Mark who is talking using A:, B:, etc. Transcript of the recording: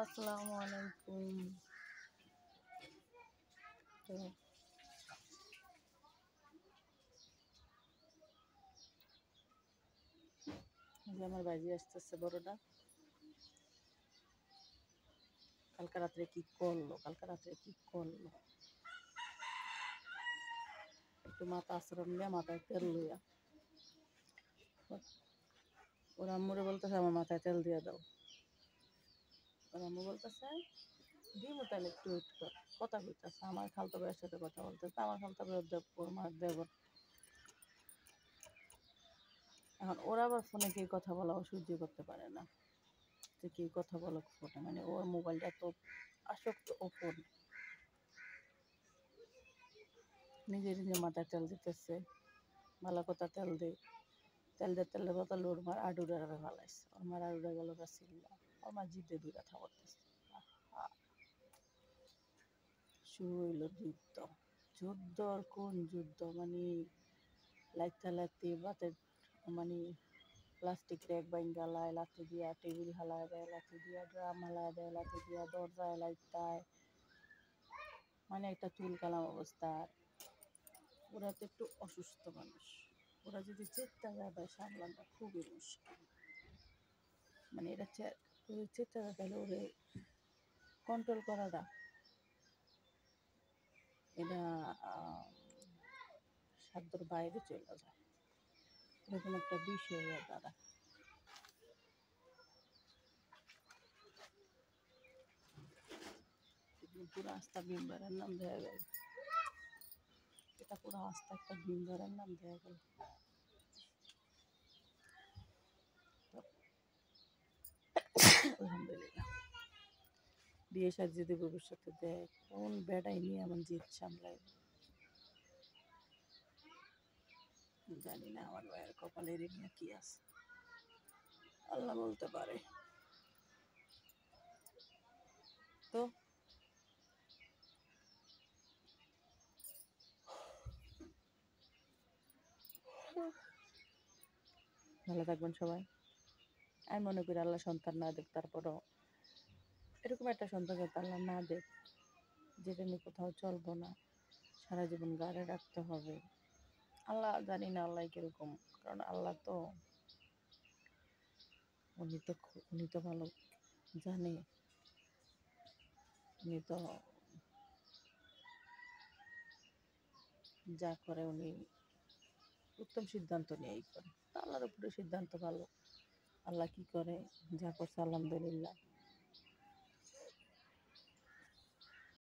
A: আসসালামু আলাইকুম। তো আমার বাজি আসতেছে বড়টা। কালকে রাত্রে কি করলো একটু মাথা আশ্রম নিয়ে মাথায় তেল লইয়া ওর আম্মুরে বলতেছে আমার মাথায় তেল দিয়ে দাও। ওর আম্মু বলতেছে দিমু তাহলে একটু ওয়েট কর। কথা কইতেছে আমার খালতো ভাইয়ের সাথে কথা বলতেছে। আমার খালতো ভাইয়ের ওর মার দেবর। এখন ওরা আবার ফোনে কে কথা বলা সহ্য করতে পারে না, যে কে কথা বলো ফোনে, মানে ওর মোবাইলটা তো আসক্ত ও ফোন। নিজে মাথায় তেল দিতেছে, ভালো কথা তেল দেয়। তেলের বোতল ওর মার আডুরে ভালাইছে। ওর মার আডুরে গেল গাছিল্লা। ওর মার জিদে দুই কথা বলতেছে। শুরু হইল যুদ্ধ আর কোন যুদ্ধ, মানে লাইতে বাতের মানে প্লাস্টিক র্যাক বাইঙ্গা লায়, লাথি দিয়া টেবিল হালায় দেয়, লাথি দিয়া ড্রাম হালায় দেয়, লাথি দিয়া দরজায় লাইতায়, মানে একটা চুল কালাম অবস্থা। ওরা তো একটু অসুস্থ মানুষ, ওরা যদি চেষ্টা যায় সামলানো খুবই মুশকিল। মানে এটা চেষ্টা তাহলে ওরে কন্ট্রোল করাটা এটা সাধ্যর বাইরে চলে যায়, এরকম একটা বিষয় দ্বারা। পুরো আস্থা বিম্বারের নাম দেওয়া গেল, এটা পুরো আস্থা একটা বিম্বারের নাম দেওয়া গেল। আলহামদুলিল্লাহ বিয়ে সাজ যদি ভবিষ্যতে দেয়, কোন বেড়াই নিয়ে এমন জিদ সামলায় জানি না। আমার ভাইয়ের কপালের নিয়ে কি আছে আল্লাহ বলতে পারে। তো ভালো থাকবেন সবাই। আমি মনে করি আল্লাহ সন্তান না দেখ, তারপরও এরকম একটা সন্তান যাতে আল্লাহ না দেখ, যেটা নিয়ে কোথাও চলবো না, সারা জীবন গাড়ে রাখতে হবে। আল্লাহ জানি না আল্লাহ কিরকম, কারণ আল্লাহ তো উনি তো ভালো জানে, উনি তো যা করে উনি উত্তম সিদ্ধান্ত নিয়েই করে। আল্লাহর উপরে সিদ্ধান্ত ভালো, আল্লাহ কি করে যা করছে আলহামদুলিল্লাহ।